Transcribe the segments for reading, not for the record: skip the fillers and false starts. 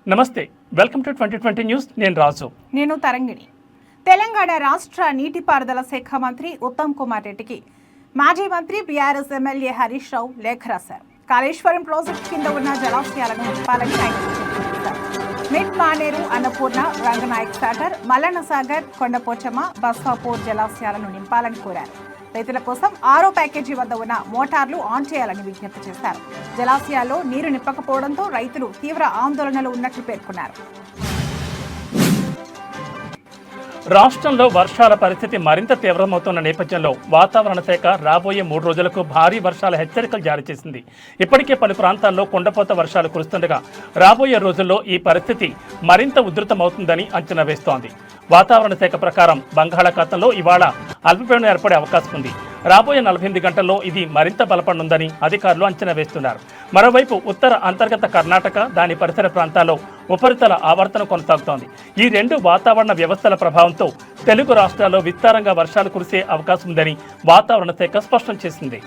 నమస్తే, welcome to 2020 news. నేను రాజు. నేను తరంగిణి. తెలంగాణ రాష్ట్ర నీటిపారుదల శాఖ మంత్రి ఉత్తమ్ కుమార్ రెడ్డికి మాజీ మంత్రి బీఆర్ఎస్ ఎమ్మెల్యే హరీష్ రావు లేఖ రాశారు. కాళేశ్వరం ప్రాజెక్టు కింద ఉన్న జలాశయాలను నింపాలని ఆయన సూచించారు. మిడ్ మానేరు, అన్నపూర్ణ, రంగనాయక్ సాగర్, మల్లన్న సాగర్, కొండపోచమ్మ, బస్వాపూర్ జలాశయాలను నింపాలని కోరారు. రైతుల కోసం 6వ ప్యాకేజీ వద్ద ఉన్న మోటార్లు ఆన్ చేయాలని విజ్ఞప్తి చేశారు. జలాశయాల్లో నీరు నింపకపోవడంతో రైతులు తీవ్ర ఆందోళనలో ఉన్నట్లు పేర్కొన్నారు. రాష్ట్రంలో వర్షాల పరిస్థితి మరింత తీవ్రమవుతున్న నేపథ్యంలో వాతావరణ శాఖ రాబోయే 3 రోజులకు భారీ వర్షాల హెచ్చరికలు జారీ చేసింది. ఇప్పటికే పలు ప్రాంతాల్లో కుండపోత వర్షాలు కురుస్తుండగా రాబోయే రోజుల్లో ఈ పరిస్థితి మరింత ఉధృతమవుతుందని అంచనా వేస్తోంది. వాతావరణ శాఖ ప్రకారం బంగాళాఖాతంలో ఇవాళ అల్పపీడనం ఏర్పడే అవకాశం ఉంది. రాబోయే 48 గంటల్లో ఇది మరింత బలపడనుందని అధికారులు అంచనా వేస్తున్నారు. మరోవైపు ఉత్తర అంతర్గత కర్ణాటక, దాని పరిసర ప్రాంతాల్లో ఉపరితల ఆవర్తనం కొనసాగుతోంది. ఈ 2 వాతావరణ వ్యవస్థల ప్రభావంతో తెలుగు రాష్ట్రాల్లో విస్తారంగా వర్షాలు కురిసే అవకాశం ఉందని వాతావరణ శాఖ స్పష్టం చేసింది.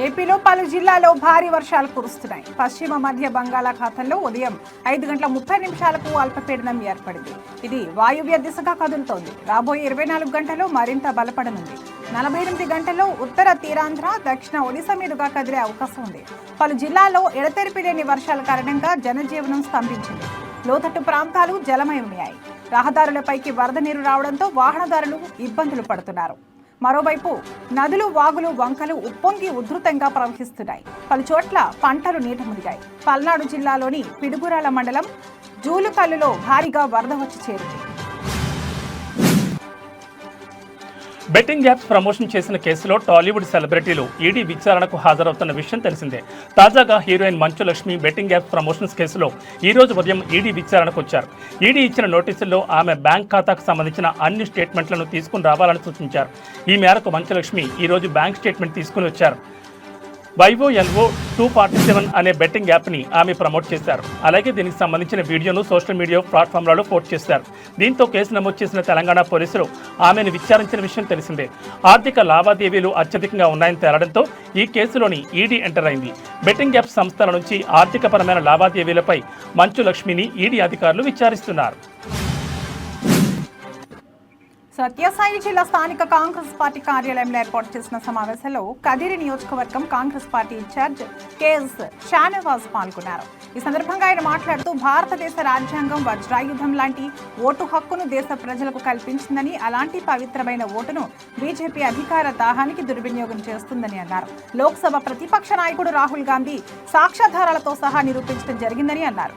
ఏపీలో పలు జిల్లాల్లో భారీ వర్షాలు కురుస్తున్నాయి. పశ్చిమ మధ్య బంగాళాఖాతంలో ఉదయం 5:30 అల్పపీడనం ఏర్పడింది. ఇది వాయువ్య దిశగా కదులుతోంది. రాబోయే 24 గంటల్లో మరింత బలపడనుంది. 48 గంటల్లో ఉత్తర తీరాంధ్ర, దక్షిణ ఒడిశా మీదుగా కదిలే అవకాశం ఉంది. పలు జిల్లాల్లో ఎడతెరిపి లేని వర్షాల కారణంగా జనజీవనం స్తంభించింది. లోతట్టు ప్రాంతాలు జలమయమయ్యాయి. రహదారులపైకి వరద నీరు రావడంతో వాహనదారులు ఇబ్బందులు పడుతున్నారు. మరోవైపు నదులు, వాగులు, వంకలు ఉప్పొంగి ఉధృతంగా ప్రవహిస్తున్నాయి. పలు చోట్ల పంటలు నీట మునిగాయి. పల్నాడు జిల్లాలోని పిడుగురాల మండలం జూలుకల్లులో భారీగా వరద వచ్చి చేరింది. బెట్టింగ్ యాప్స్ ప్రమోషన్ చేసిన కేసులో టాలీవుడ్ సెలబ్రిటీలు ఈడీ విచారణకు హాజరవుతున్న విషయం తెలిసిందే. తాజాగా heroine Manchu Lakshmi betting apps promotions కేసులో ఈ రోజు ఉదయం ఈడీ విచారణకు వచ్చారు. ఈడీ ఇచ్చిన నోటీసుల్లో ఆమె బ్యాంక్ ఖాతాకు సంబంధించిన అన్ని స్టేట్మెంట్లను తీసుకుని రావాలని సూచించారు. ఈ మేరకు మంచు లక్ష్మి ఈ రోజు బ్యాంక్ స్టేట్మెంట్ తీసుకుని వచ్చారు. YOLO 247 అనే బెట్టింగ్ యాప్ని ఆమె ప్రమోట్ చేశారు. అలాగే దీనికి సంబంధించిన వీడియోను సోషల్ మీడియా ప్లాట్ఫామ్లలో పోస్ట్ చేశారు. దీంతో కేసు నమోదు చేసిన తెలంగాణ పోలీసులు ఆమెను విచారించిన విషయం తెలిసిందే. ఆర్థిక లావాదేవీలు అత్యధికంగా ఉన్నాయని తేలడంతో ఈ కేసులోని ఈడీ ఎంటర్ అయింది. బెట్టింగ్ యాప్ సంస్థల నుంచి ఆర్థికపరమైన లావాదేవీలపై మంచు లక్ష్మిని ఈడీ అధికారులు విచారిస్తున్నారు. సత్యసాయి జిల్లా స్థానిక కాంగ్రెస్ పార్టీ కార్యాలయంలో ఏర్పాటు చేసిన సమావేశంలో కదిరి నియోజకవర్గం Congress party in charge KS Shanawaz పాల్గొన్నారు. ఈ సందర్భంగా ఆయన మాట్లాడుతూ భారతదేశ రాజ్యాంగం వజ్రాయుధం లాంటి ఓటు హక్కును దేశ ప్రజలకు కల్పించిందని, అలాంటి పవిత్రమైన ఓటును బీజేపీ అధికార దాహానికి దుర్వినియోగం చేస్తుందని అన్నారు. లోక్సభ ప్రతిపక్ష నాయకుడు రాహుల్ గాంధీ సాక్ష్యాధారాలతో సహా నిరూపించడం జరిగిందని అన్నారు.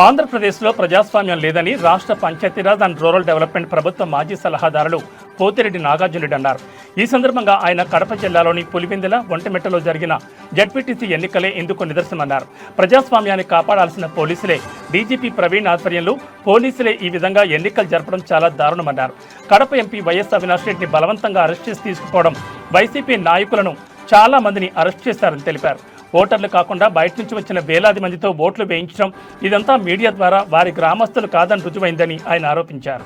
ఆంధ్రప్రదేశ్లో ప్రజాస్వామ్యం లేదని రాష్ట్ర పంచాయతీరాజ్ అండ్ రూరల్ డెవలప్మెంట్ ప్రభుత్వ మాజీ సలహాదారులు పోతిరెడ్డి నాగార్జునరెడ్డి అన్నారు. ఈ సందర్భంగా ఆయన కడప జిల్లాలోని పులివెందుల, ఒంటిమిట్టలో జరిగిన జడ్పీటీసీ ఎన్నికలే ఇందుకు నిదర్శనమన్నారు. ప్రజాస్వామ్యాన్ని కాపాడాల్సిన పోలీసులే, డీజీపీ ప్రవీణ్ ఆధ్వర్యంలో పోలీసులే ఈ విధంగా ఎన్నికలు జరపడం చాలా దారుణమన్నారు. కడప ఎంపీ వైఎస్ అవినాష్ రెడ్డిని బలవంతంగా అరెస్ట్ చేసి తీసుకుపోవడం, వైసీపీ నాయకులను చాలా మందిని అరెస్ట్ చేశారని తెలిపారు. ఓటర్లు కాకుండా బయట నుంచి వచ్చిన వేలాది మందితో ఓట్లు వేయించడం, ఇదంతా మీడియా ద్వారా వారి గ్రామస్తులు కాదని రుజువైందని ఆయన ఆరోపించారు.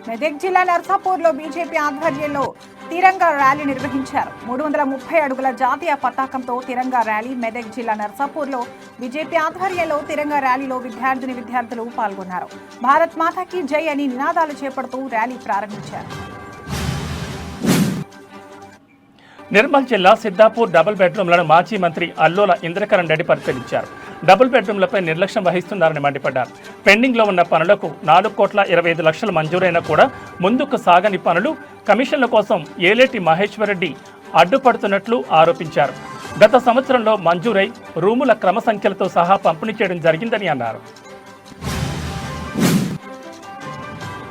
మెదక్ జిల్లా నర్సాపూర్లో బీజేపీ ఆధ్వర్యంలో తిరంగా ర్యాలీ నిర్వహించారు. 330 అడుగుల జాతీయ పతాకంతో తిరంగా ర్యాలీ. మెదక్ జిల్లా నర్సాపూర్లో బీజేపీ ఆధ్వర్యంలో తిరంగా ర్యాలీలో విద్యార్థులు పాల్గొన్నారు. భారత్ మాతాకి జై అని నినాదాలు చేపడుతూ ర్యాలీ ప్రారంభించారు. నిర్మల్ జిల్లా సిద్దాపూర్ డబుల్ బెడ్రూమ్లను మాజీ మంత్రి అల్లోల ఇంద్రకరణ్ రెడ్డి పరిశీలించారు. డబుల్ బెడ్రూమ్లపై నిర్లక్ష్యం వహిస్తున్నారని మండిపడ్డారు. పెండింగ్లో ఉన్న పనులకు 4,25,00,000 మంజూరైనా కూడా ముందుకు సాగని పనులు, కమిషన్ల కోసం ఏలేటి మహేశ్వరరెడ్డి అడ్డుపడుతున్నట్లు ఆరోపించారు. గత సంవత్సరంలో మంజూరై రూముల క్రమ సంఖ్యలతో సహా పంపిణీ చేయడం జరిగిందని అన్నారు.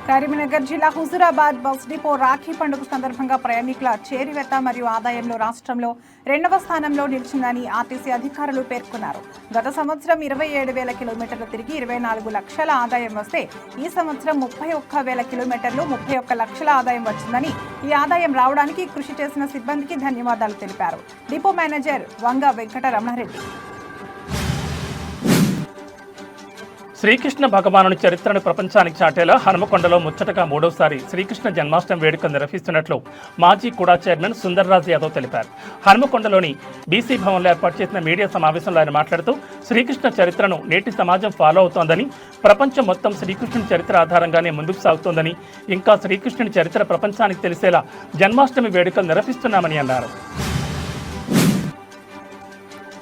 కరీంనగర్ జిల్లా హుజూరాబాద్ బస్ డిపో రాఖీ పండుగ సందర్భంగా ప్రయాణికుల చేరివేత మరియు ఆదాయంలో రాష్ట్రంలో 2వ స్థానంలో నిలిచిందని ఆర్టీసీ అధికారులు పేర్కొన్నారు. గత సంవత్సరం 27,000 కిలోమీటర్లు తిరిగి 24 లక్షల ఆదాయం వస్తే ఈ సంవత్సరం 31,000 కిలోమీటర్లు 31 లక్షల ఆదాయం వచ్చిందని, ఈ ఆదాయం రావడానికి కృషి చేసిన సిబ్బందికి ధన్యవాదాలు తెలిపారు డిపో మేనేజర్ వంగ వెంకట రమణారెడ్డి. శ్రీకృష్ణ భగవానుని చరిత్రను ప్రపంచానికి చాటేలా హనుమకొండలో ముచ్చటగా మూడోసారి శ్రీకృష్ణ జన్మాష్టమి వేడుకలు నిర్వహిస్తున్నట్లు మాజీ కుడా చైర్మన్ సుందర్రాజ్ యాదవ్ తెలిపారు. హనుమకొండలోని బీసీ భవన్లో ఏర్పాటు చేసిన మీడియా సమావేశంలో ఆయన మాట్లాడుతూ శ్రీకృష్ణ చరిత్రను నేటి సమాజం ఫాలో అవుతోందని, ప్రపంచం మొత్తం శ్రీకృష్ణుని చరిత్ర ఆధారంగానే ముందుకు సాగుతోందని, ఇంకా శ్రీకృష్ణుని చరిత్ర ప్రపంచానికి తెలిసేలా జన్మాష్టమి వేడుకలు నిర్వహిస్తున్నామని అన్నారు.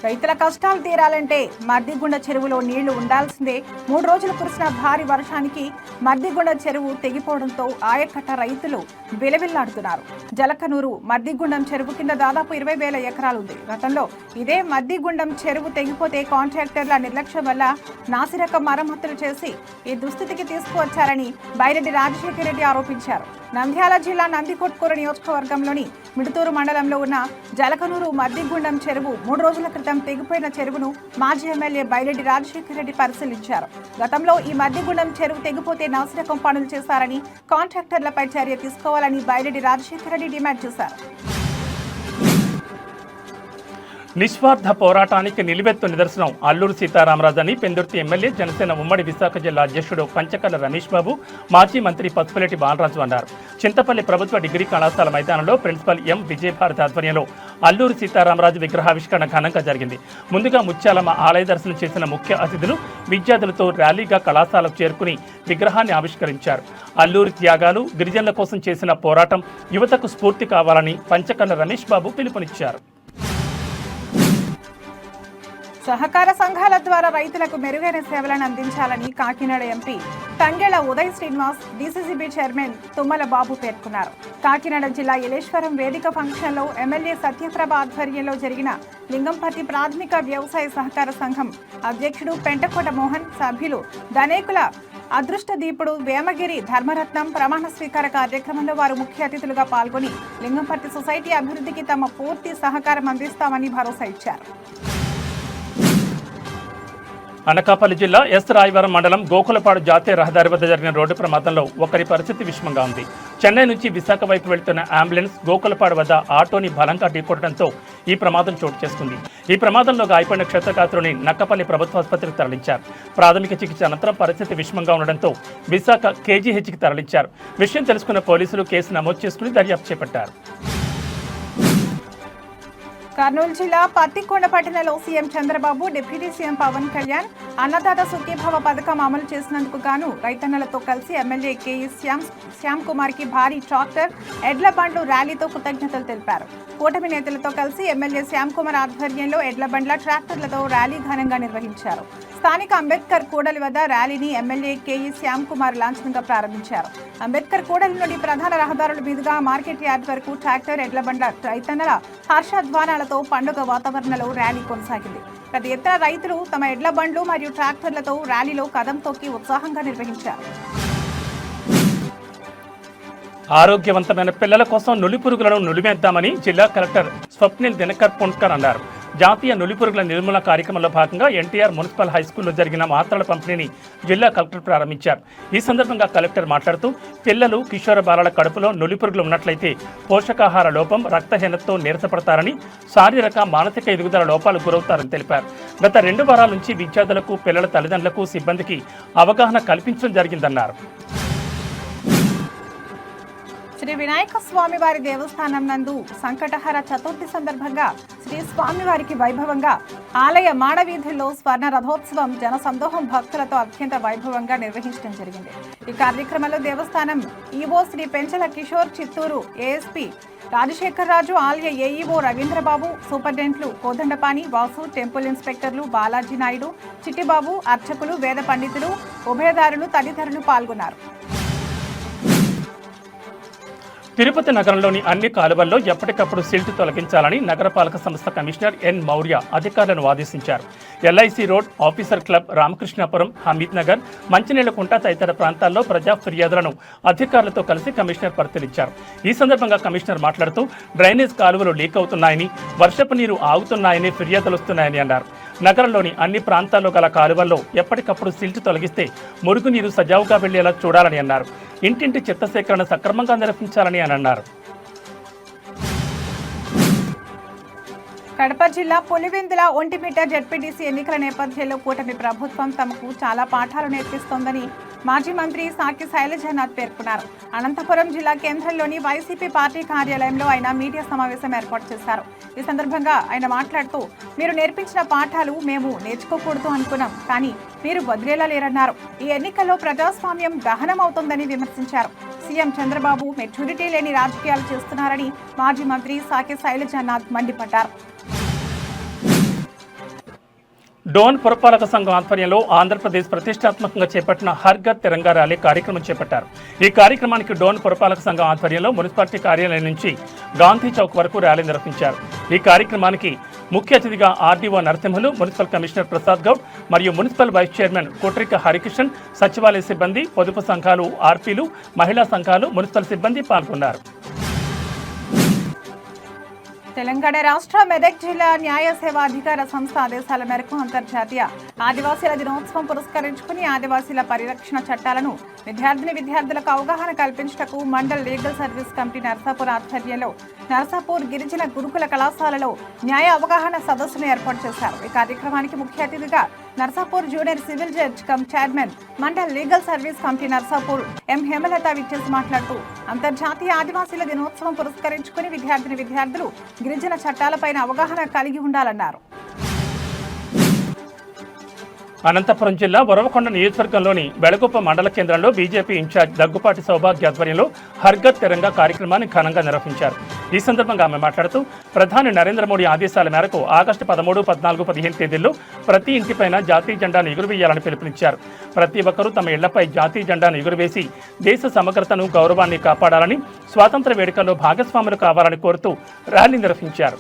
రైతుల కష్టాలు తీరాలంటే మద్దిగుండ చెరువులో నీళ్లు ఉండాల్సిందే. 3 రోజులు కురిసిన భారీ వర్షానికి మద్దిగుండ చెరువు తెగిపోవడంతో ఆయకట్ట రైతులు విలవిల్లాడుతున్నారు. జలకనూరు మద్దిగుండం చెరువు కింద దాదాపు 20,000 ఎకరాలు ఉంది. గతంలో ఇదే మద్దిగుండం చెరువు తెగిపోతే కాంట్రాక్టర్ల నిర్లక్ష్యం వల్ల నాసిరకం మరమ్మతులు చేసి ఈ దుస్థితికి తీసుకువచ్చారని బైరెడ్డి రాజశేఖర రెడ్డి ఆరోపించారు. నంద్యాల జిల్లా నందికొట్కూరు నియోజకవర్గంలోని మిడుతూరు మండలంలో ఉన్న జలకనూరు మద్దిగుండం చెరువు 3 రోజుల క్రితం తెగిపోయిన చెరువును మాజీ ఎమ్మెల్యే బైరెడ్డి రాజశేఖర రెడ్డి పరిశీలించారు. గతంలో ఈ మద్దిగుండం చెరువు తెగిపోతే నాసిరకం పనులు చేశారని, కాంట్రాక్టర్లపై చర్య తీసుకోవాలని బైరెడ్డి రాజశేఖర రెడ్డి డిమాండ్ చేశారు. నిస్వార్థ పోరాటానికి నిలువెత్తు నిదర్శనం అల్లూరు సీతారామరాజు అని పెందుర్తి ఎమ్మెల్యే జనసేన ఉమ్మడి విశాఖ జిల్లా అధ్యక్షుడు పంచకర్ల రమేష్ బాబు, మాజీ మంత్రి పసుపులేటి బాలరాజు అన్నారు. చింతపల్లి ప్రభుత్వ డిగ్రీ కళాశాల మైదానంలో ప్రిన్సిపల్ ఎం విజయభారతి ఆధ్వర్యంలో అల్లూరు సీతారామరాజు విగ్రహావిష్కరణ ఘనంగా జరిగింది. ముందుగా ముత్యాలమ్మ ఆలయ దర్శనం చేసిన ముఖ్య అతిథులు విద్యార్థులతో ర్యాలీగా కళాశాలకు చేరుకుని విగ్రహాన్ని ఆవిష్కరించారు. అల్లూరి త్యాగాలు, గిరిజనుల కోసం చేసిన పోరాటం యువతకు స్ఫూర్తి కావాలని పంచకర్ల రమేష్ బాబు పిలుపునిచ్చారు. సహకార సంఘాల ద్వారా రైతులకు మెరుగైన సేవలను అందించాలని Kakinada MP Thangella Uday Srinivas, DCCB chairman Tummala Babu పేర్కొన్నారు. కాకినాడ జిల్లా ఇలేశ్వరం వేదిక ఫంక్షన్లో ఎమ్మెల్యే సత్యప్రభ ఆధ్వర్యంలో జరిగిన లింగంపర్తి ప్రాథమిక వ్యవసాయ సహకార సంఘం అధ్యక్షుడు పెంటకోట మోహన్, సభ్యులు ధనేకుల అదృష్ట దీపుడు వేమగిరి ధర్మరత్నం ప్రమాణ స్వీకార కార్యక్రమంలో వారు ముఖ్య అతిథులుగా పాల్గొని లింగంపర్తి సొసైటీ అభివృద్ధికి తమ పూర్తి సహకారం అందిస్తామని భరోసా ఇచ్చారు. అనకాపల్లి జిల్లా ఎస్ రాయవరం మండలం గోకులపాడు జాతీయ రహదారి వద్ద జరిగిన రోడ్డు ప్రమాదంలో ఒకరి పరిస్థితి విషమంగా ఉంది. చెన్నై నుంచి విశాఖ వైపు వెళ్తున్న అంబులెన్స్ గోకులపాడు వద్ద ఆటోని బలంగా ఢీకొట్టడంతో ఈ ప్రమాదం చోటు చేసుకుంది. ఈ ప్రమాదంలో గాయపడిన క్షతగాత్రుని నక్కపల్లి ప్రభుత్వ ఆసుపత్రికి తరలించారు. ప్రాథమిక చికిత్స అనంతరం పరిస్థితి విషమంగా ఉండడంతో విశాఖ కేజీహెచ్కి తరలించారు. విషయం తెలుసుకున్న పోలీసులు కేసు నమోదు చేసుకుని దర్యాప్తు చేపట్టారు. కర్నూలు జిల్లా పత్తికొండ పట్టణంలో CM Chandrababu, deputy CM Pawan Kalyan Annadata Sukhibhava పథకం అమలు చేసినందుకు గాను రైతన్నలతో కలిసి ఎమ్మెల్యే కేఎస్ శ్యామ్ కుమార్ కి భారీ ట్రాక్టర్, ఎడ్ల బండ్లు ర్యాలీతో కృతజ్ఞతలు తెలిపారు. కూటమి నేతలతో కలిసి ఎమ్మెల్యే శ్యామ్ కుమార్ ఆధ్వర్యంలో ఎడ్ల బండ్ల, ట్రాక్టర్లతో ర్యాలీ ఘనంగా నిర్వహించారు. స్థానిక అంబేద్కర్ కూడలి వద్ద ర్యాలీని ఎమ్మెల్యే కేఎస్ శ్యామ్ కుమార్ లాంఛనంగా ప్రారంభించారు. అంబేద్కర్ కూడలి నుండి ప్రధాన రహదారుల మీదుగా మార్కెట్ యార్డ్ వరకు ట్రాక్టర్, ఎడ్ల బండ్ల, రైతన్నల హర్షధ్వానాలతో పండుగ వాతావరణంలో ర్యాలీ కొనసాగింది. పెద్ద ఎత్తున రైతులు తమ ఎడ్ల బండ్లు మరియు ట్రాక్టర్లతో ర్యాలీలో కదం తొక్కి ఉత్సాహంగా నిర్వహించారు. ఆరోగ్యవంతమైన పిల్లల కోసం నులిపురుగులను నులిమేద్దామని జిల్లా కలెక్టర్ స్వప్నిల్ దినకర్ పుంట్కర్ అన్నారు. జాతీయ నులిపురుగుల నిర్మూలన కార్యక్రమంలో భాగంగా ఎన్టీఆర్ మున్సిపల్ హైస్కూల్లో జరిగిన మాత్రల పంపిణీని జిల్లా కలెక్టర్ ప్రారంభించారు. ఈ సందర్భంగా కలెక్టర్ మాట్లాడుతూ పిల్లలు, కిషోర బాలల కడుపులో నులిపురుగులు ఉన్నట్లయితే పోషకాహార లోపం, రక్తహీనతతో నీరసపడతారని, శారీరక, మానసిక ఎదుగుదల లోపాలు గురవుతారని తెలిపారు. గత 2 వారాల నుంచి విద్యార్థులకు, పిల్లల తల్లిదండ్రులకు, సిబ్బందికి అవగాహన కల్పించడం జరిగిందన్నారు. శ్రీ వినాయక స్వామివారి దేవస్థానం నందు సంకటహర చతుర్థి సందర్భంగా శ్రీ స్వామివారికి వైభవంగా ఆలయ మాడవీధుల్లో స్వర్ణ రథోత్సవం జనసందోహం భక్తులతో అత్యంత వైభవంగా నిర్వహించడం జరిగింది. ఈ కార్యక్రమంలో దేవస్థానం ఈవో శ్రీ పెంచల కిషోర్, చిత్తూరు ఏఎస్పీ రాజశేఖర్ రాజు, ఆలయ ఏఈఓ రవీంద్రబాబు, సూపరింటెండెంట్లు కోదండపాణి, వాసు, టెంపుల్ ఇన్స్పెక్టర్లు బాలాజీ నాయుడు, చిట్టిబాబు, అర్చకులు, వేద పండితులు, ఉభయదారులు తదితరులు పాల్గొన్నారు. తిరుపతి నగరంలోని అన్ని కాలువల్లో ఎప్పటికప్పుడు సిల్ట్ తొలగించాలని నగరపాలక సంస్థ కమిషనర్ ఎన్ మౌర్య అధికారులను ఆదేశించారు. LIC road, officer club, Ramakrishnapuram, Hameed Nagar, Manchineellakunta తదితర ప్రాంతాల్లో ప్రజా ఫిర్యాదులను అధికారులతో కలిసి కమిషనర్ పరిశీలించారు. ఈ సందర్భంగా కమిషనర్ మాట్లాడుతూ డ్రైనేజ్ కాలువలు లీక్ అవుతున్నాయని, వర్షపు నీరు ఆగుతున్నాయని ఫిర్యాదులు వస్తున్నాయని అన్నారు. నగరంలోని అన్ని ప్రాంతాల్లో గల కాలువల్లో ఎప్పటికప్పుడు సిల్ట్ తొలగిస్తే మురుగునీరు సజావుగా వెళ్లేలా చూడాలని అన్నారు. ఇంటింటి చెత్త సేకరణ సక్రమంగా నిర్వహించాలని అని అన్నారు. కడప జిల్లా పులివెందుల ఒంటిమిట్ట జెడ్పీటీసీ ఎన్నికల నేపథ్యంలో కూటమి ప్రభుత్వం తమకు చాలా పాఠాలు నేర్పిస్తోందని మాజీ మంత్రి సాకి శైలజనాథ్ పేర్కొన్నారు. అనంతపురం జిల్లా కేంద్రంలోని వైసీపీ పార్టీ కార్యాలయంలో ఆయన మీడియా సమావేశం ఏర్పాటు చేశారు. ఈ సందర్భంగా ఆయన మాట్లాడుతూ, మీరు నేర్పించిన పాఠాలు మేము నేర్చుకోకూడదు అనుకున్నాం, కానీ మీరు వదిలేలా లేరన్నారు. ఈ ఎన్నికల్లో ప్రజాస్వామ్యం దహనం అవుతోందని విమర్శించారు. సీఎం చంద్రబాబు మెచ్యూరిటీ లేని రాజకీయాలు చేస్తున్నారని మాజీ మంత్రి సాకి శైలజనాథ్ మండిపడ్డారు. డోన్ పురపాలక సంఘం ఆధ్వర్యంలో ఆంధ్రప్రదేశ్ ప్రతిష్టాత్మకంగా చేపట్టిన హర్ ఘర్ తిరంగా ర్యాలీ కార్యక్రమం చేపట్టారు. ఈ కార్యక్రమానికి డోన్ పురపాలక సంఘం ఆధ్వర్యంలో మున్సిపాలిటీ కార్యాలయం నుంచి గాంధీ చౌక్ వరకు ర్యాలీ నిర్వహించారు. ఈ కార్యక్రమానికి ముఖ్య అతిథిగా RDO Narasimhulu, municipal commissioner Prasad Goud మరియు మున్సిపల్ వైస్ చైర్మన్ కోట్రిక హరికిషన్, సచివాలయ సిబ్బంది, పొదుపు సంఘాలు, ఆర్పీలు, మహిళా సంఘాలు, మున్సిపల్ సిబ్బంది పాల్గొన్నారు. తెలంగాణ రాష్ట్ర మెదక్ జిల్లా న్యాయ సేవా అధికార సంస్థ ఆదేశాల మేరకు అంతర్జాతీయ ఆదివాసీల దినోత్సవం పురస్కరించుకుని ఆదివాసీల పరిరక్షణ చట్టాలను విద్యార్థులకు అవగాహన కల్పించటకు mandal legal service committee Narsapur ఆధ్వర్యంలో నర్సాపూర్ గిరిజన గురుకుల కళాశాలలో న్యాయ అవగాహన సదస్సును ఏర్పాటు చేశారు. ఈ కార్యక్రమానికి ముఖ్య అతిథిగా Narsapur junior civil judge cum chairman mandal legal service committee Narsapur M Hemalatha విచ్చేసి మాట్లాడుతూ, అంతర్జాతీయ ఆదివాసీల దినోత్సవం పురస్కరించుకుని విద్యార్థులు గిరిజన చట్టాలపైన అవగాహన కలిగి ఉండాలన్నారు. అనంతపురం జిల్లా వరవకొండ నియోజకవర్గంలోని బెళగుప్ప మండల కేంద్రంలో బీజేపీ ఇన్ఛార్జ్ దగ్గుపాటి సౌభాగ్య ఆధ్వర్యంలో హర్ ఘర్ తిరంగా కార్యక్రమాన్ని ఘనంగా నిర్వహించారు. ఈ సందర్భంగా ఆమె మాట్లాడుతూ, ప్రధాని నరేంద్ర మోడీ ఆదేశాల మేరకు ఆగస్టు 13, 14, 15 తేదీల్లో ప్రతి ఇంటిపైన జాతీయ జెండాను ఎగురవేయాలని పిలుపునిచ్చారు. ప్రతి ఒక్కరూ తమ ఇళ్లపై జాతీయ జెండాను ఎగురవేసి దేశ సమగ్రతను, గౌరవాన్ని కాపాడాలని, స్వాతంత్ర వేడుకల్లో భాగస్వాములు కావాలని కోరుతూ ర్యాలీ నిర్వహించారు.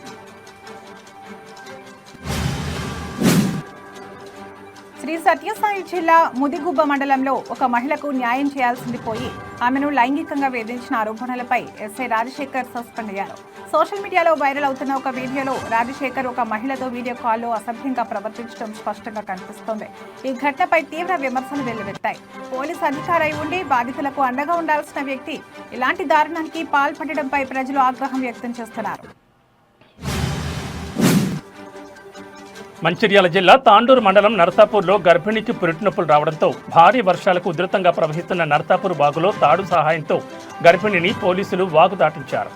శ్రీ సత్యసాయి జిల్లా ముదిగుబ్బ మండలంలో ఒక మహిళకు న్యాయం చేయాల్సింది పోయి ఆమెను లైంగికంగా వేధించిన ఆరోపణలపై ఎస్ఐ రాజశేఖర్ సస్పెండ్ అయ్యారు. సోషల్ మీడియాలో వైరల్ అవుతున్న ఒక వీడియోలో రాజశేఖర్ ఒక మహిళతో వీడియో కాల్లో అసభ్యంగా ప్రవర్తించడం స్పష్టంగా కనిపిస్తోంది. ఈ ఘటనపై తీవ్ర విమర్శలు వెల్లువెత్తాయి. పోలీసు అధికారి ఉండి బాధితులకు అండగా ఉండాల్సిన వ్యక్తి ఇలాంటి దారుణానికి పాల్పడడంపై ప్రజలు ఆగ్రహం వ్యక్తం చేస్తున్నారు. మంచిర్యాల జిల్లా తాండూరు మండలం నర్సాపూర్లో గర్భిణికి పురిటినొప్పులు రావడంతో భారీ వర్షాలకు ఉధృతంగా ప్రవహిస్తున్న నర్సాపూర్ వాగులో తాడు సహాయంతో గర్భిణిని పోలీసులు వాగు దాటించారు.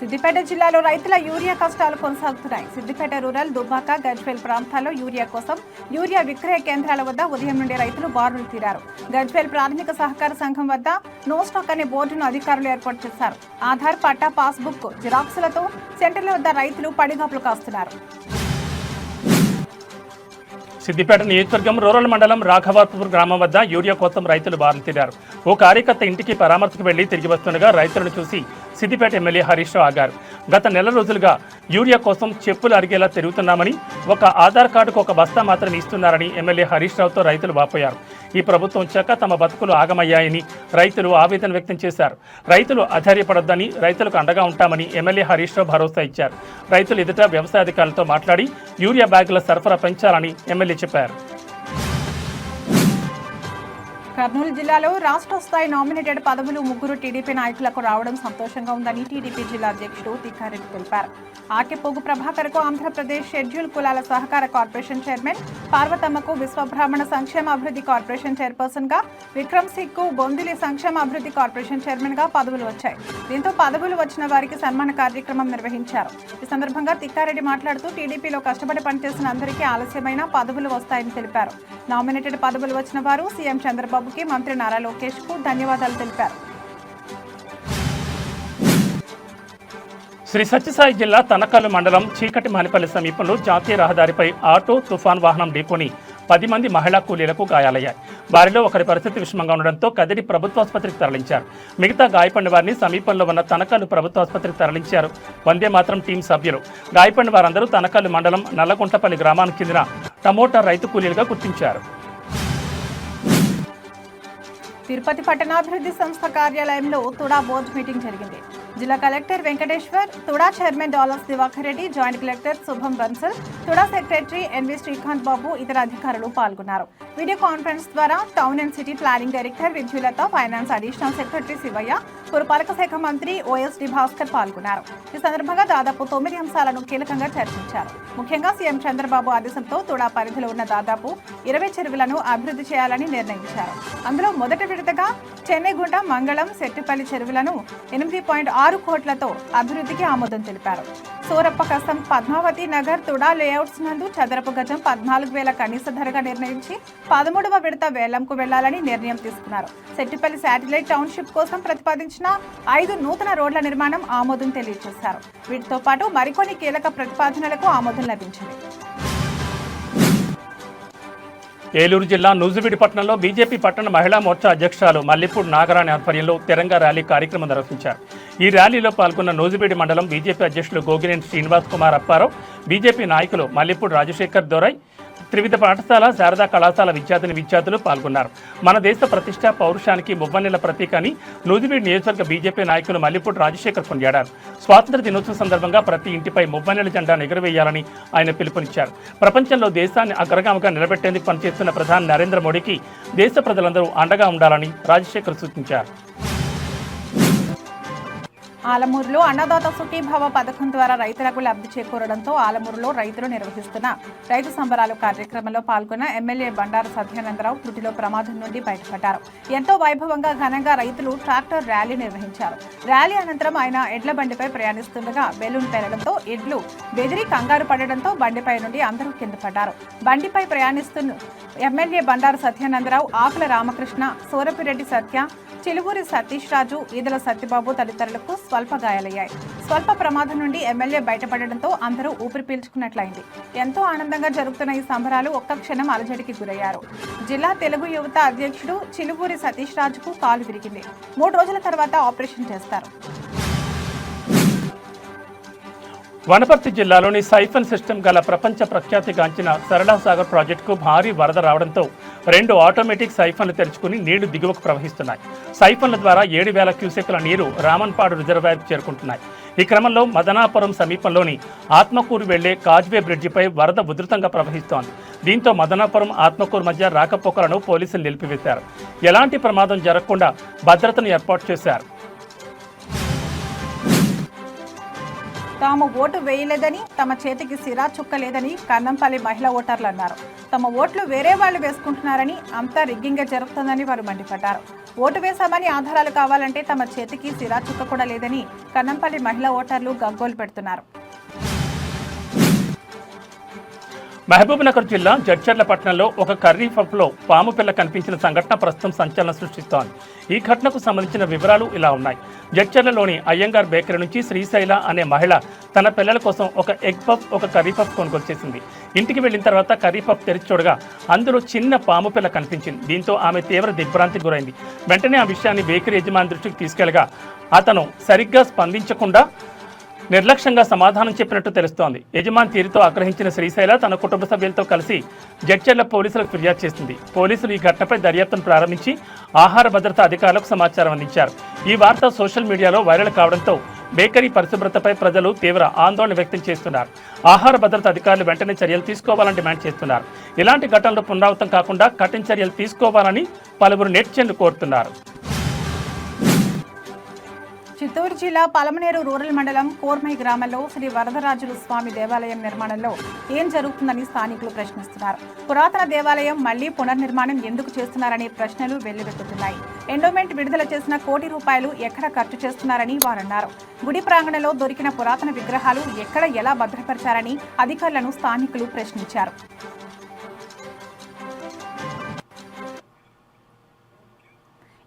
సిద్దిపేట జిల్లాలో రైతుల యూరియా కష్టాలు కొనసాగుతున్నాయి. సిద్దిపేట రూరల్, దుబ్బాక, గజ్వేల్ ప్రాంతాల్లో యూరియా కోసం యూరియా విక్రయ కేంద్రాల వద్ద ఉదయం నుండి రైతులు బారులు తీరారు. గజ్వేల్ ప్రాథమిక సహకార సంఘం వద్ద నో స్టాక్ అనే బోర్డును అధికారులు ఏర్పాటు చేశారు. ఆధార్, పట్టా, పాస్బుక్ జిరాక్సులతో సెంటర్ల వద్ద రైతులు పడిగాపులు కాస్తున్నారు. సిద్దిపేట నియోజకవర్గం రూరల్ మండలం రాఘవాపూర్ గ్రామం వద్ద యూరియా కోసం రైతులు బారులు తీరారు. ఓ కార్యకర్త ఇంటికి పరామర్శకు వెళ్లి తిరిగి వస్తుండగా రైతులను చూసి సిద్దిపేట ఎమ్మెల్యే హరీష్ రావు ఆగారు. గత నెల రోజులుగా యూరియా కోసం చెప్పులు అరిగేలా తిరుగుతున్నామని, ఒక ఆధార్ కార్డుకు ఒక బస్తా మాత్రం ఇస్తున్నారని ఎమ్మెల్యే హరీష్ రావుతో రైతులు వాపోయారు. ఈ ప్రభుత్వం వచ్చాక తమ బతుకులు ఆగమయ్యాయని రైతులు ఆవేదన వ్యక్తం చేశారు. రైతులు అధైర్యపడొద్దని, రైతులకు అండగా ఉంటామని ఎమ్మెల్యే హరీష్ రావు భరోసా ఇచ్చారు. రైతులు ఎదుట వ్యవసాయ అధికారులతో మాట్లాడి యూరియా బ్యాగుల సరఫరా పెంచాలని ఎమ్మెల్యే చెప్పారు. కర్నూలు జిల్లాలో రాష్ట్ర స్థాయి నామినేటెడ్ పదవులు 3 టీడీపీ నాయకులకు రావడం సంతోషంగా ఉందని టీడీపీ జిల్లా అధ్యక్షుడు తిక్కారెడ్డి తెలిపారు. ఆర్కెపోగు ప్రభాకర్కు ఆంధ్రప్రదేశ్ షెడ్యూల్ కులాల సహకార కార్పొరేషన్ చైర్మన్, పార్వతమ్మకు విశ్వబ్రాహ్మణ సంక్షేమ అభివృద్ధి కార్పొరేషన్ చైర్పర్సన్ గా, విక్రమ్ సింగ్కు బొందిలి సంక్షేమ అభివృద్ధి కార్పొరేషన్ చైర్మన్ గా పదవులు వచ్చాయి. దీంతో పదవులు వచ్చిన వారికి సన్మాన కార్యక్రమం నిర్వహించారు. ఈ సందర్భంగా తిక్కారెడ్డి మాట్లాడుతూ, టీడీపీలో కష్టపడి పనిచేసిన అందరికీ ఆలస్యమైన పదవులు వస్తాయని తెలిపారు. నామినేటెడ్ పదవులు వచ్చిన వారు సీఎం చంద్రబాబుకి, మంత్రి నారా లోకేష్ కు ధన్యవాదాలు తెలిపారు. శ్రీ సత్యసాయి జిల్లా తనకల్లు మండలం చీకటి మానిపల్లి సమీపంలో జాతీయ రహదారిపై ఆటో, తుఫాన్ వాహనం ఢీకొని 10 మంది మహిళా కూలీలకు గాయాలయ్యాయి. వారిలో ఒకరి పరిస్థితి విషమంగా ఉండడంతో కదిరి ప్రభుత్వాసుపత్రికి తరలించారు. మిగతా గాయపడిన వారిని సమీపంలో ఉన్న తనకల్లు ప్రభుత్వాసుపత్రికి తరలించారు వందే మాత్రం టీం సభ్యులు. గాయపడిన వారందరూ తనకల్లు మండలం నల్లగుంటపల్లి గ్రామానికి చెందిన టమోటా రైతు కూలీలుగా గుర్తించారు. తిరుపతి పట్టణాభివృద్ధి సంస్థ కార్యాలయంలో తుడా బోర్డు మీటింగ్ జరిగింది. జిల్లా collector Venkateshwar, TUDA chairman dollars Divakar Reddy, joint collector Shubham Bansal, TUDA secretary NV Srikanth Babu ఇతర అధికారులు పాల్గొన్నారు. వీడియో కాన్ఫరెన్స్ ద్వారా town and city planning director Vidyulatha, finance additional secretary Shivaiah, పురపాలక శాఖ మంత్రి ఓఎస్డి భాస్కర్ పాల్గొన్నారు. ఈ సందర్భంగా దాదాపు 9 అంశాలను కీలకంగా చర్చించారు. ముఖ్యంగా సీఎం చంద్రబాబు ఆదేశంతో తుడా పరిధిలో ఉన్న దాదాపు 20 చెరువులను అభివృద్ధి చేయాలని నిర్ణయించారు. అందులో మొదటి విడతగా చెన్నైగుంట, మంగళం, సెట్టిపల్లి చెరువులను 8.6 కోట్లతో అభివృద్ధికి ఆమోదం తెలిపారు. సూరప్ప కసం, పద్మావతి నగర్, తుడా లేఅవుట్స్ నందు చదరపు గజం 14,000 కనీస ధరగా నిర్ణయించి 13వ విడత వేలంకు వెళ్లాలని నిర్ణయం తీసుకున్నారు. సెట్టిపల్లి శాటిలైట్ టౌన్షిప్ కోసం ప్రతిపాదించిన 5 నూతన రోడ్ల నిర్మాణం ఆమోదం తెలియజేశారు. వీటితో పాటు మరికొన్ని కీలక ప్రతిపాదనలకు ఆమోదం లభించింది. ఏలూరు జిల్లా నూజివీడు పట్టణంలో బీజేపీ పట్టణ మహిళా మోర్చా అధ్యక్షురాలు మల్లిపూడి నాగరాణి ఆధ్వర్యంలో తిరంగా ర్యాలీ కార్యక్రమం నిర్వహించారు. ఈ ర్యాలీలో పాల్గొన్న నూజివీడు మండలం బీజేపీ అధ్యక్షులు గోగినేని శ్రీనివాస్ కుమార్ అప్పారావు, బీజేపీ నాయకులు మల్లిపూడి రాజశేఖర్ దొరై, త్రివిధ పాఠశాల, శారదా కళాశాల విద్యార్థులు పాల్గొన్నారు. మన దేశ ప్రతిష్ట, పౌరుషానికి మువ్వన్నెల ప్రతీక అని నూజివీడు నియోజకవర్గ బీజేపీ నాయకులు మల్లిపూడి రాజశేఖర్ కొనియాడారు. స్వాతంత్ర దినోత్సవం సందర్భంగా ప్రతి ఇంటిపై మువ్వన్నెల జెండాను ఎగురవేయాలని ఆయన పిలుపునిచ్చారు. ప్రపంచంలో దేశాన్ని అగ్రగామిగా నిలబెట్టేందుకు పనిచేస్తున్న ప్రధాని నరేంద్ర మోడీకి దేశ ప్రజలందరూ అండగా ఉండాలని రాజశేఖర్ సూచించారు. ఆలమూరులో అన్నదాత సుఖీభావ పథకం ద్వారా రైతులకు లబ్ధి చేకూరడంతో ఆలమూరులో రైతులు నిర్వహిస్తున్న రైతు సంబరాలు కార్యక్రమంలో పాల్గొన్న ఎమ్మెల్యే బండారు సత్యానందరావు త్రుటిలో ప్రమాదం నుండి బయటపడ్డారు. ఎంతో వైభవంగా ఘనంగా రైతులు ట్రాక్టర్ ర్యాలీ నిర్వహించారు. ర్యాలీ అనంతరం ఆయన ఎడ్ల బండిపై ప్రయాణిస్తుండగా బెలూన్ పేలడంతో ఎడ్లు బెదిరి కంగారు పడడంతో బండిపై నుండి అందరూ కింద పడ్డారు. బండిపై ప్రయాణిస్తున్న ఎమ్మెల్యే బండారు సత్యానందరావు, ఆకుల రామకృష్ణ, సూరపిరెడ్డి సత్య, చిలువూరి సతీష్ రాజు, ఈదల సత్యబాబు తదితరులకు స్వల్ప గాయాలయ్యాయి. స్వల్ప ప్రమాదం నుండి ఎమ్మెల్యే బయటపడడంతో అందరూ ఊపిరి పీల్చుకున్నట్లయింది. ఎంతో ఆనందంగా జరుగుతున్న ఈ సంబరాలు ఒక్క క్షణం అలజడికి గురయ్యారు. జిల్లా తెలుగు యువత అధ్యక్షుడు చిలువూరి సతీష్ రాజుకు కాలు విరిగింది. 3 రోజుల తర్వాత ఆపరేషన్ చేస్తారు. వనపర్తి జిల్లాలోని సైఫన్ సిస్టమ్ గల ప్రపంచ ప్రఖ్యాతిగాంచిన సరళా సాగర్ ప్రాజెక్టుకు భారీ వరద రావడంతో 2 ఆటోమేటిక్ సైఫన్లు తెరుచుకుని నీళ్లు దిగువకు ప్రవహిస్తున్నాయి. సైఫన్ల ద్వారా 7,000 క్యూసెక్కుల నీరు రామన్పాడు రిజర్వాయర్కు చేరుకుంటున్నాయి. ఈ క్రమంలో మదనాపురం సమీపంలోని ఆత్మకూరు వెళ్లే కాజ్వే బ్రిడ్జిపై వరద ఉధృతంగా ప్రవహిస్తోంది. దీంతో మదనాపురం, ఆత్మకూరు మధ్య రాకపోకలను పోలీసులు నిలిపివేశారు. ఎలాంటి ప్రమాదం జరగకుండా భద్రతను ఏర్పాటు చేశారు. తాము ఓటు వేయలేదని, తమ చేతికి సిరా చుక్కలేదని కన్నంపల్లి మహిళా ఓటర్లు అన్నారు. తమ ఓట్లు వేరే వాళ్ళు వేసుకుంటున్నారని, అంతా రిగ్గింగ్గా జరుగుతుందని వారు మండిపడ్డారు. ఓటు వేశామని ఆధారాలు కావాలంటే తమ చేతికి సిరా చుక్క కూడా లేదని కన్నంపల్లి మహిళా ఓటర్లు గగ్గోలు పెడుతున్నారు. మహబూబ్నగర్ జిల్లా జడ్చర్ల పట్టణంలో ఒక కర్రీ పబ్లో పాము పిల్ల కనిపించిన సంఘటన ప్రస్తుతం సంచలనం సృష్టిస్తోంది. ఈ ఘటనకు సంబంధించిన వివరాలు ఇలా ఉన్నాయి. జడ్చర్లలోని అయ్యంగార్ బేకరీ నుంచి శ్రీశైల అనే మహిళ తన పిల్లల కోసం ఒక ఎగ్ పఫ్, ఒక కర్రీ పఫ్ కొనుగోలు చేసింది. ఇంటికి వెళ్లిన తర్వాత కర్రీ పఫ్ తెరిచి చూడగా అందులో చిన్న పాము పిల్ల కనిపించింది. దీంతో ఆమె తీవ్ర దిగ్భ్రాంతికి గురైంది. వెంటనే ఆ విషయాన్ని బేకరీ యజమాని దృష్టికి తీసుకెళ్లగా అతను సరిగ్గా స్పందించకుండా నిర్లక్ష్యంగా సమాధానం చెప్పినట్టు తెలుస్తోంది. యజమాని తీరుతో ఆగ్రహించిన శ్రీశైల తన కుటుంబ సభ్యులతో కలిసి జడ్చర్ల పోలీసులకు ఫిర్యాదు చేసింది. పోలీసులు ఈ ఘటనపై దర్యాప్తును ప్రారంభించి ఆహార భద్రతా అధికారులకు సమాచారం అందించారు. ఈ వార్త సోషల్ మీడియాలో వైరల్ కావడంతో బేకరీ పరిశుభ్రతపై ప్రజలు తీవ్ర ఆందోళన వ్యక్తం చేస్తున్నారు. ఆహార భద్రతా అధికారులు వెంటనే చర్యలు తీసుకోవాలని డిమాండ్ చేస్తున్నారు. ఇలాంటి ఘటనలు పునరావృతం కాకుండా కఠిన చర్యలు తీసుకోవాలని పలువురు నెటిజన్లు కోరుతున్నారు. చిత్తూరు జిల్లా పలమనేరు రూరల్ మండలం కోర్మై గ్రామంలో శ్రీ వరదరాజులు స్వామి దేవాలయం నిర్మాణంలో ఏం జరుగుతుందని స్థానికులు ప్రశ్నిస్తున్నారు. పురాతన దేవాలయం మళ్లీ పునర్నిర్మాణం ఎందుకు చేస్తున్నారనే ప్రశ్నలు వెల్లువెత్తుతున్నాయి. ఎండోమెంట్ విడుదల చేసిన ₹1 కోటి ఎక్కడ ఖర్చు చేస్తున్నారని వారన్నారు. గుడి ప్రాంగణంలో దొరికిన పురాతన విగ్రహాలు ఎక్కడ ఎలా భద్రపరిచారని అధికారులను స్థానికులు ప్రశ్నించారు.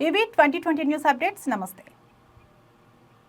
ఇవి 2020 న్యూస్ అప్డేట్స్. నమస్తే.